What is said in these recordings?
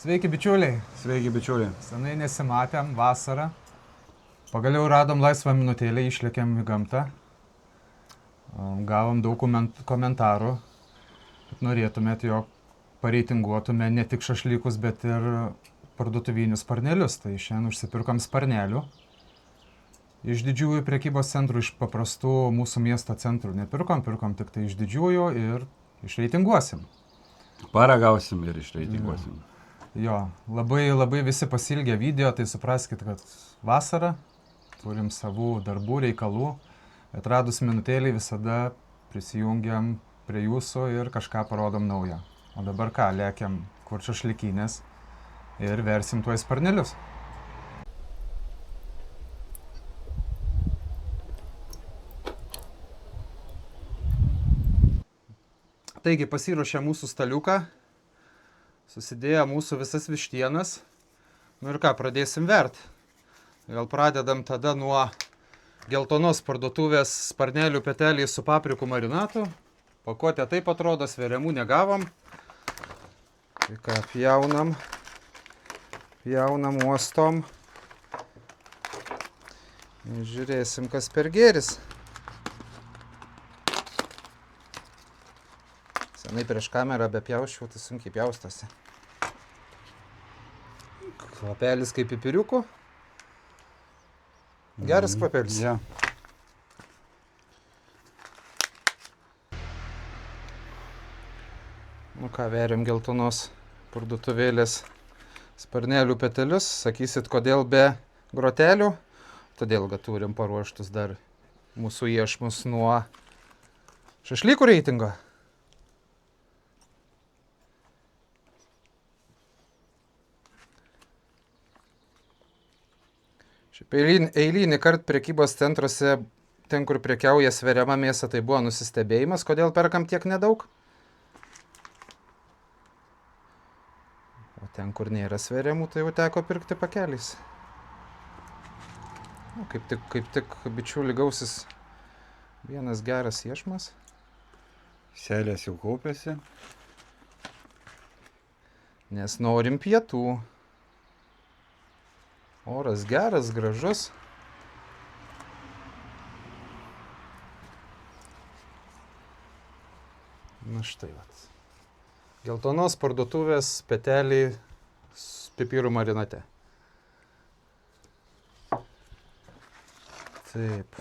Sveiki bičiuliai. Sveiki bičiuliai. Senai nesimatėm, vasarą. Pagaliau radom laisvą minutėlę, išlėkėm į gamtą. Gavom daug komentarų, kad norėtumėt, jog pareitinguotume ne tik šašlykus, bet ir parduotuvinius sparnelius. Tai šiandien užsipirkom sparnelių. Iš didžiųjų prekybos centrų, iš paprastų mūsų miesto centrų nepirkom, pirkom tik tai iš didžiųjų ir išreitinguosim. Paragausim ir išreitinguosim. Jo, labai visi pasilgę video, tai supraskite, kad vasara, turim savų darbų, reikalų. Atradus minutėlį visada prisijungiam prie jūsų ir kažką parodom naują. O dabar ką, lėkiam kur šašlykinės ir versim tuos sparnelius. Taigi pasiruošė mūsų staliuką. Susidėjo mūsų visas vištienas. Nu ir ką, pradėsim vert. Gal pradedam tada nuo geltonos parduotuvės sparnelių peteliai su paprikų marinatu. Pakuotė taip atrodo, sveriamų negavom. Tai ką, pjaunam, uostom. Ir žiūrėsim, kas per gėris. Senai prieš kamerą be pjausčiau, tai sunkiai pjaustosi. Kvapelis kaip pipiriukų. Geras kvapelis. Ja. Nu ką, veriam geltonos parduotuvėlės sparnelių petelius. Sakysit, kodėl be grotelių? Todėl, kad turim paruoštus dar mūsų iešmus nuo šašlykų reitingo. Eilinį kartą prekybos centruose, ten kur prekiauja sveriama mėsa, tai buvo nusistebėjimas, kodėl perkam tiek nedaug. O ten, kur nėra sveriamų, tai jau teko pirkti pakeliais. Nu, kaip tik bičiuli gausis vienas geras iešmas. Selės jau kaupėsi. Nes norim pietų. Oras geras, gražus. Na štai vat. Geltonos parduotuvės peteliai pipirų marinate. Taip.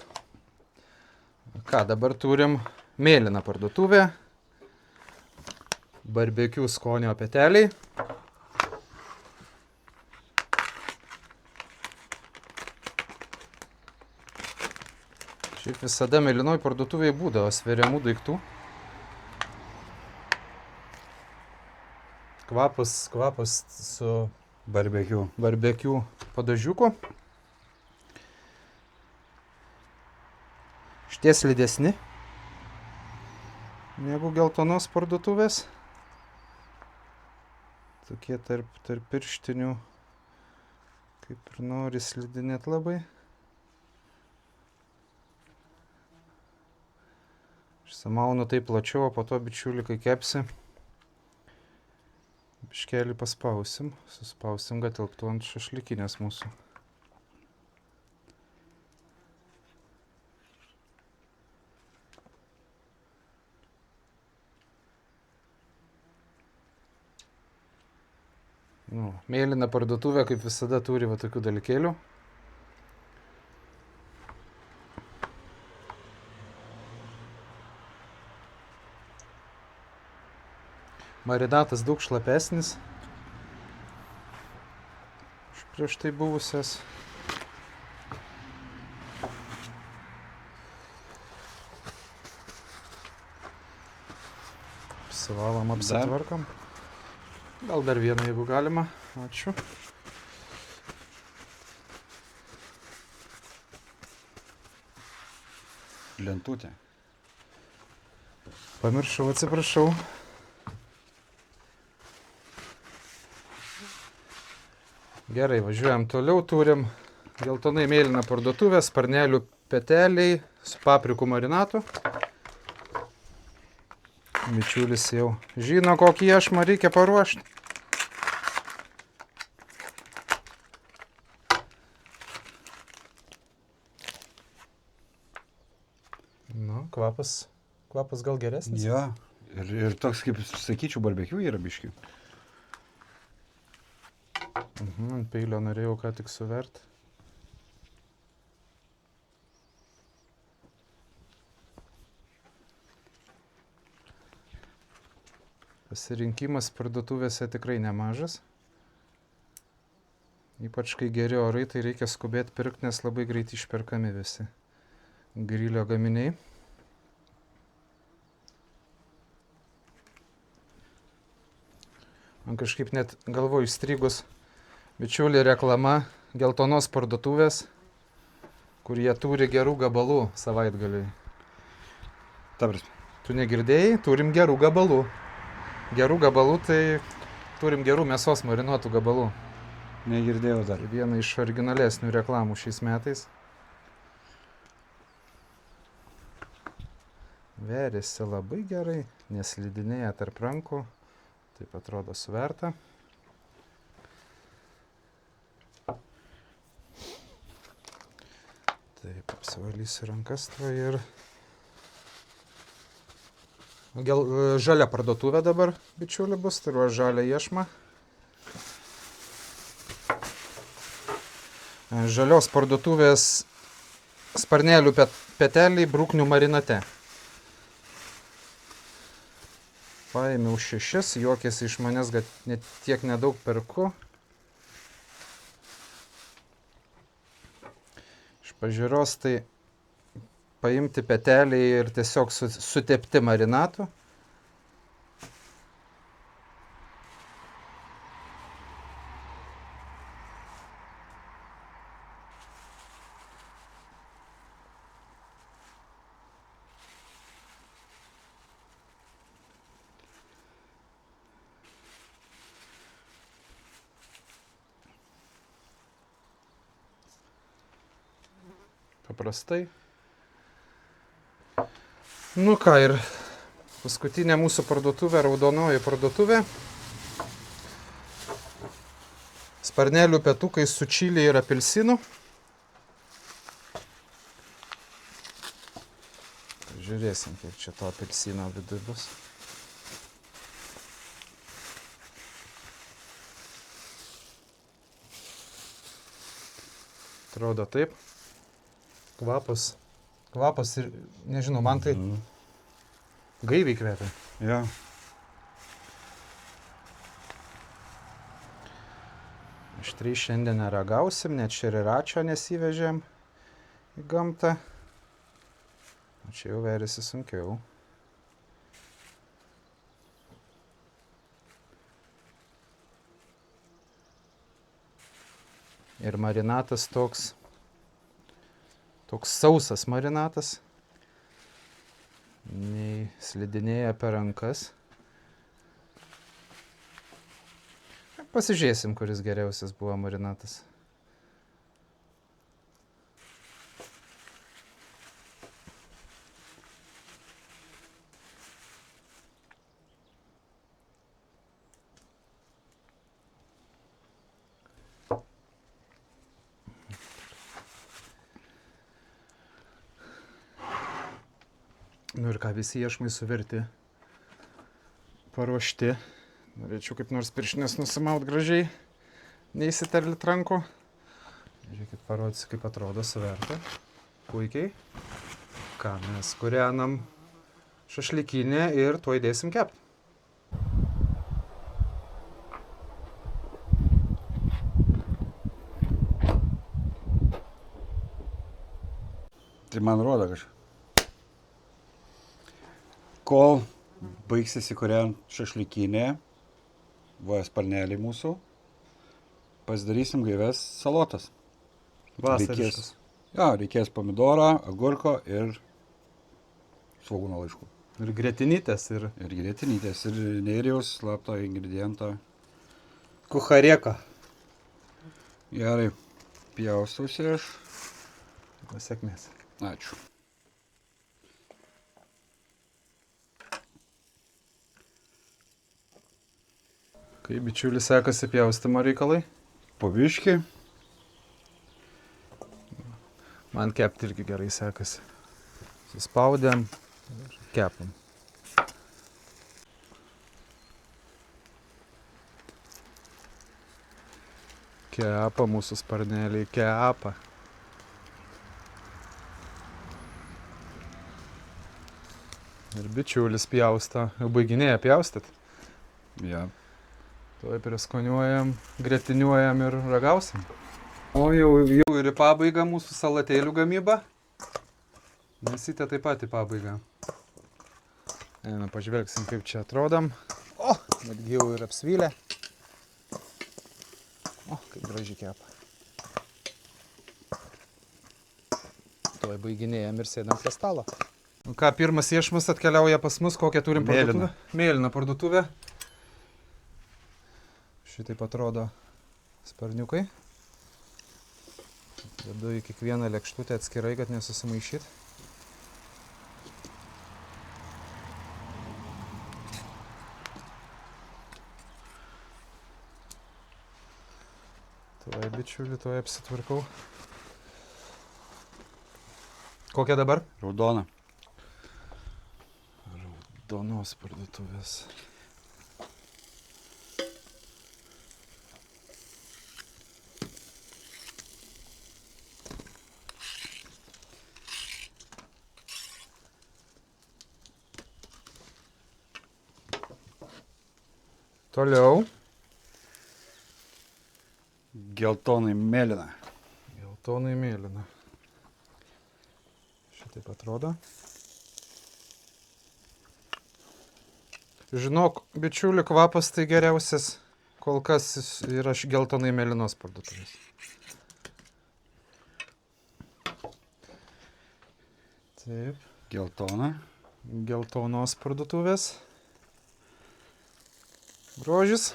Ką, dabar turim mėlyną parduotuvę. Barbekių skonio peteliai. Šiaip visada mėlynoj parduotuvėje būdavo sveriamų daiktų. Kvapas su barbekių padažiuku. Šties slidesni negu geltonos parduotuvės. Tokie tarp pirštinių, kaip ir nori slidinėt labai. Išsamaunu taip plačiau, o po to bičiulį, kai kepsi, biškelį paspausim, suspausim, kad tilptų ant šašlykinės mūsų. Nu, mėlyna parduotuvė, kaip visada, turi va tokių dalykėlių. Marinatas daug šlapesnis už prieš tai buvusias. Apsivalom, apsitvarkam. Gal dar vieną, jeigu galima. Ačiū. Lentutė. Pamiršau, atsiprašau. Gerai, važiuojam toliau, turim geltonai mėlyną parduotuvę, sparnelių peteliai su paprikų marinatu. Bičiulis jau žino, kokį iešmą reikia paruošti. kvapas gal geresnis. Jo. Ir toks, kaip sakyčiau, barbekiu yra biški. Ant peilio norėjau ką tik suvert. Pasirinkimas parduotuvėse tikrai nemažas. Ypač kai geri orai, tai reikia skubėti pirkti, nes labai greit išperkami visi grilio gaminiai. Man kažkaip net galvoju įstrigus bičiulį reklama geltonos parduotuvės, kur jie turi gerų gabalų savaitgaliui. Ta prasme. Tu negirdėjai? Turim gerų gabalų. Gerų gabalų, tai turim gerų mėsos marinuotų gabalų. Negirdėjau dar. Tai viena iš originalesnių reklamų šiais metais. Veriasi labai gerai, neslidinėja tarp rankų. Taip atrodo suverta. Taip, apsivalysiu rankas tuo ir... Žalia parduotuvė dabar, bičiuli, bus, tai žalia iešma. Žalios parduotuvės sparnelių peteliai bruknių marinate. Paėmiau 6, juokėsi iš manęs, kad net tiek nedaug perku. Iš pažiūros tai paimti petelį ir tiesiog sutepti marinatų. Paprastai. Nu ką, ir paskutinė mūsų parduotuvė, raudonoji parduotuvė. Sparnelių petukai su čili ir apelsinų. Žiūrėsim, kiek čia to apelsino viduje bus. Atrodo taip. Kvapas ir, nežinau, man tai gaiviai kvepia. Jo. Aštriai šiandien neragausim, net šeriračio nesivežėm į gamtą. O čia jau verisi sunkiau. Ir marinatas toks sausas marinatas, nei slidinėja per rankas. Pasižiūrėsim, kuris geriausias buvo marinatas. Nu ir ką, visi iešmai suverti, paruošti. Norėčiau kaip nors pirštinės nusimaut gražiai, neįsiterlit rankų. Žiūrėkit, parodysiu, kaip atrodo suverta. Puikiai. Ką, mes kūrenam šašlykinę ir tuoj dėsim kept. Tai man rodo kažkaip. Kol baigsis įkuriant šašlykinė, va sparneliai mūsų, pasidarysim gaives salotas. Vasariškas. Reikės pomidoro, agurko ir svogūno laiškų. Ir gretinytės, ir nėriaus slapto ingrediento. kucharėka. Gerai, pjaustausi aš. Sėkmės. Ačiū. Kaip bičiulis sekasi pjaustimo reikalai? Po biškį. Man kepti irgi gerai sekasi. Suspaudėm, Kepam. Kepa mūsų sparneliai, kepa. Ir bičiulis pjausto. Jau baiginėja pjaustyt. Ja. Tuoj priskoniuojam, gretiniuojam ir ragausim. O jau ir į pabaigą mūsų salatėlių gamyba. Mėsytė taip pat į pabaigą. Pažvelgsim, kaip čia atrodom. O, netgi jau ir apsvylę. O, kaip gražiai kepa. Tuoj baiginėjam ir sėdam prie stalo. Nu ką, pirmas iešmas atkeliauja pas mus, kokią turim parduotuvę? Mėlyną parduotuvę. Šitaip atrodo sparniukai. Dedu į kiekvieną lėkštutę atskirai, kad nesusimaišyt. Tuoj, bičiuli, tuoj apsitvarkau. Kokia dabar? Raudona. Raudonos parduotuvės. Toliau. Geltonai mėlyna. Geltonai mėlyna. Šitaip atrodo. Žinok, bičiuli, kvapas tai geriausias. Kol kas yra geltonai mėlynos parduotuvės. Taip. Geltona. Geltonos parduotuvės. Grožis.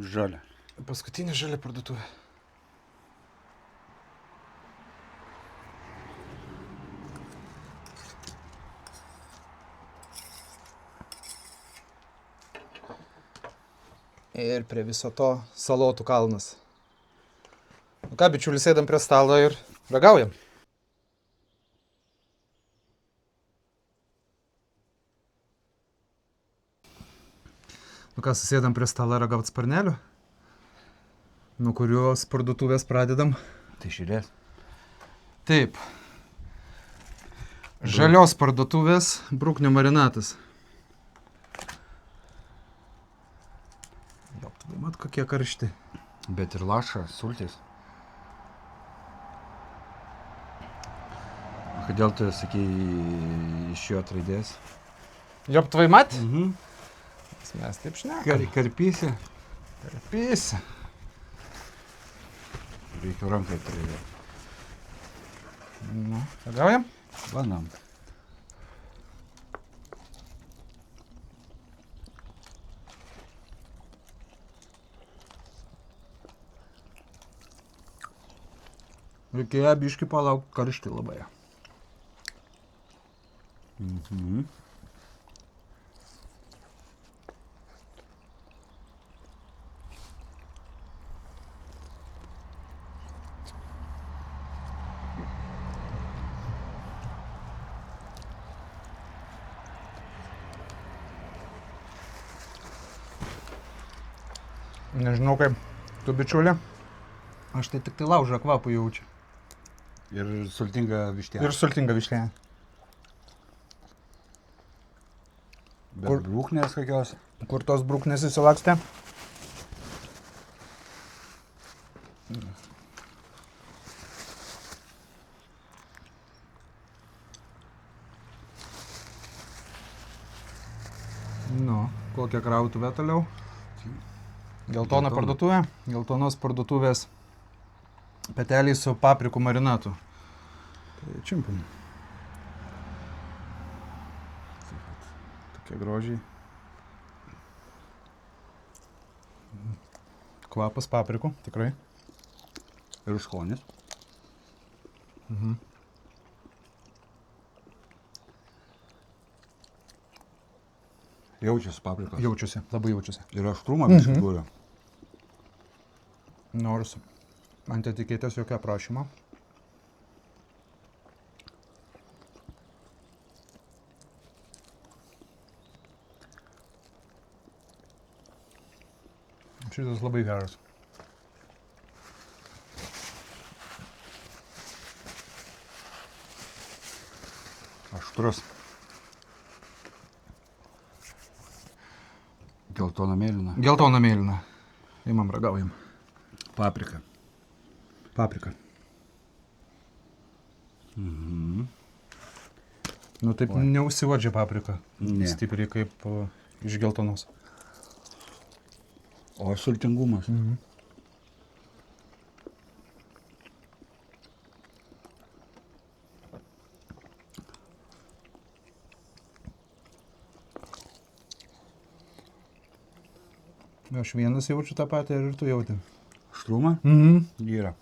Žalia. Paskutinė žalia parduotuvė. Ir prie viso to salotų kalnas. Nu ką, bičiuli, sėdam prie stalo ir ragaujam. Nu ką, susėdam prie stalo ragaut sparnelių, nuo kurios parduotuvės pradedam. Tai širės. Taip. Žalios parduotuvės bruknių marinatas. Mat, kokie karšti. Bet ir laša, sultis. Kodėl tu sakai iš jo atraidės? Jop, tvai mat? Mhm. Mes taip šnekam. Karpysi. Karpysi. Reikia rankai atraidė. Nu, ragaujam? Bandom. Reikėjo biškį palauk karštį labai. Mhm. Nežinau kaip tu, bičiulė. Aš tai tik tai laužą kvapų jaučiu. Ir sultinga vištiena. Ir sultinga vištiena. Bet brūknės kokios. Kur tos brūknės įsilakstė? Nu, kokią krautuvę toliau? Geltona parduotuvė. Geltonos parduotuvės peteliai su paprikų marinatu. Tai čimpam. Tokie grožiai. Kvapas paprikų, tikrai. Ir skonis. Mhm. Jaučiasi paprikos. Jaučiuosi, labai jaučiuosi. Ir aštrumą biškį turi. Nors ant etiketės jokio aprašymo. Šitas labai geras. Aštrus. Geltona mėlyna. Geltona mėlyna. Imam ragaujam. Paprika. Paprika. Mhm. Nu taip neužsiuodžia paprika. Ne. Stipriai kaip iš geltonos. O sultingumas. Mhm. Aš vienas jaučiu tą patį ir tu jauti. Aštrumą? Mhm. Yra.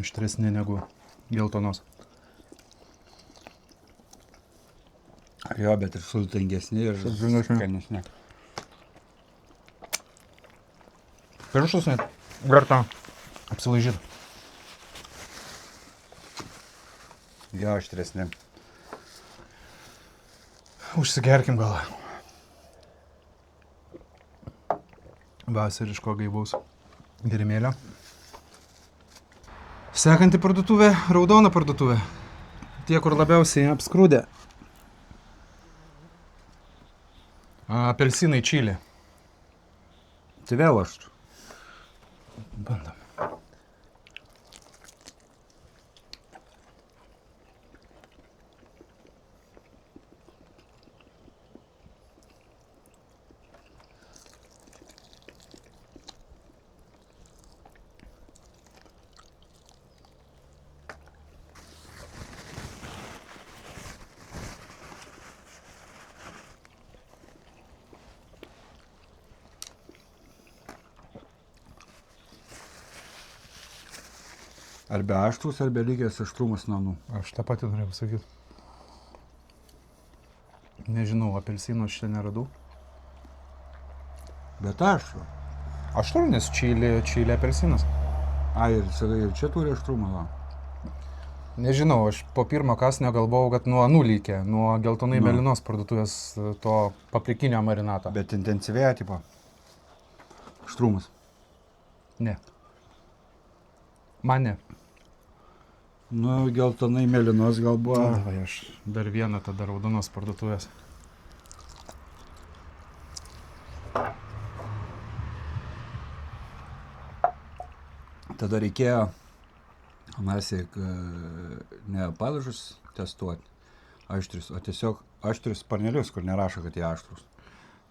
Aštresnė negu geltonos. Jo, bet ir sultingesni ir Sultingesni. skanesni. Pirštus net verta apsilaižyti. Jo, aštresni. Užsigerkim gal. Vasariško gaivaus gėrimėlio. Sekanti parduotuvė, raudona parduotuvė. Tie, kur labiausiai apskrūdė. Apelsinai čili. Tai vėl aštru. Bandom. Ar be aštrus, ar be lygės aštrumas nanų. Aš tą patį norėjau pasakyti. Nežinau, apelsino aš čia neradau. Bet aštru. Aštru, nes čili apelsinas. Ir sakai, ir čia turi aštrumą. Va. Nežinau, aš po pirmo kąsnio galvojau, kad nuo anų lygė, nuo geltonai Nu. mėlynos parduotuvės to paprikinio marinato. Bet intensyvėja, tipo. Aštrumas. Ne. Man ne. Nu, geltonai mėlynos gal buvo. Davai, aš dar vieną tada raudonos parduotuvės. Tada reikėjo anąsyk ne padažus testuoti aštrius, o tiesiog aštrius sparnelius, kur nerašo, kad jie aštrus.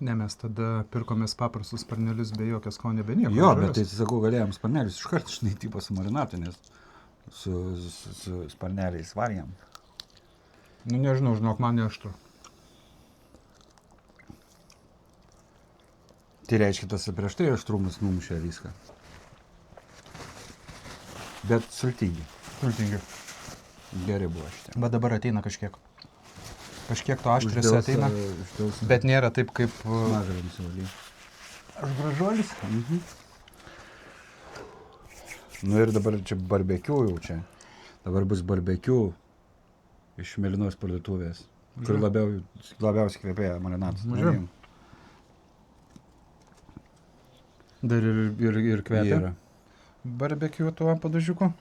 Ne, mes tada pirkomės paprastus sparnelius be jokio skonio, be nieko. Jo, žalios. bet tai sakau, galėjom sparnelius iškart žinai tipo su marinatu, nes su sparneliais varėm. Nu nežinau, žinok, man ne aštru. Tai reiškia, tas prieš tai aštrumas numušė viską. Bet sultingi. Sultingi. Gerai buvo šitie. Bet dabar ateina kažkiek. Kažkiek to aštriuose ateina. Bet nėra taip kaip... Mažalim suvaly. Aš gražuolis. Mhm. Nu ir dabar čia barbekiu jau čia. Dabar bus barbekiu iš mėlynos parduotuvės. Kur labiausiai kvepėja marinatas. Važiuojam. Dar ir kvepia. Yra. Barbekiu tuo padažiuku.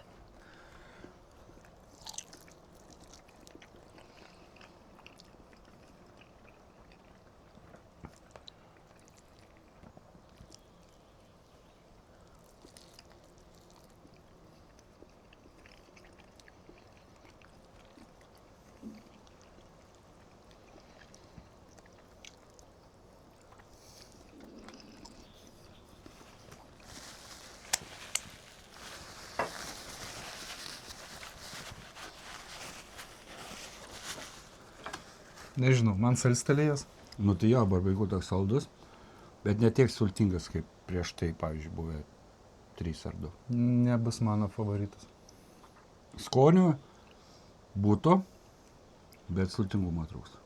Nežinau, man salstelėjęs. Nu tai jo, barbekiu toks saldus, bet ne tiek sultingas kaip prieš tai, pavyzdžiui, buvę 3 ar 2. Nebus mano favoritas. Skonių būtų, bet sultingumo trūksta.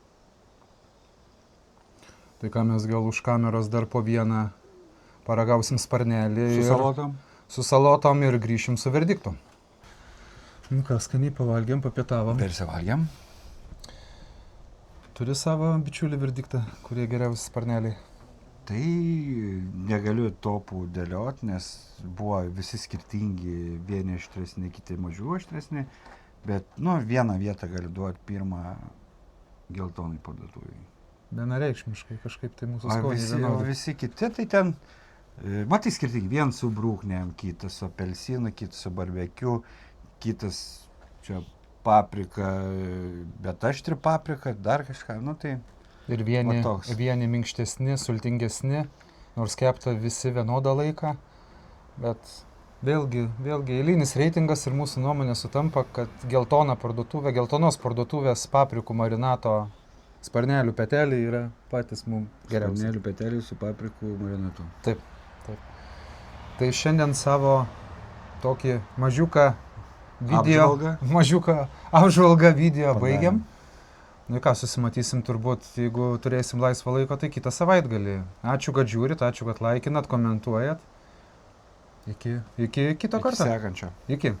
Tai ką mes gal už kameros dar po vieną paragausim sparnelį. Su salotom? Su salotom ir grįšim su verdiktu. Nu ką, skaniai pavalgėm, papietavom. Persivalgėm. Turi savo bičiulį verdiktą, kurie geriausi sparneliai? Tai negaliu topų dėlioti, nes buvo visi skirtingi, vieni aštresni, kiti mažiau aštresni, bet vieną vietą galiu duoti pirmą geltonai parduotuvai. Vienareikšmiškai kažkaip tai mūsų skoniai vienodi. Visi kiti tai ten, matai skirtingi, vienas su brūknėm, kitas su apelsinu, kitas su barbekiu, kitas čia paprika, bet aštri paprika, dar kažką, tai... Ir vieni minkštesni, sultingesni, nors kepta visi vienodą laiką, bet vėlgi eilinis reitingas ir mūsų nuomonė sutampa, kad geltonos parduotuvės paprikų marinato sparnelių peteliai yra patys mums geriausi. Sparnelių peteliai su paprikų marinatu. Taip. Tai šiandien savo tokį mažiuką apžvalgą video baigiam. Nu ką, susimatysim turbūt, jeigu turėsim laisvą laiko, tai kitą savaitgalį. Ačiū, kad žiūrit, ačiū, kad laikinat, komentuojat. Iki kito karto. Iki sekančio. Iki.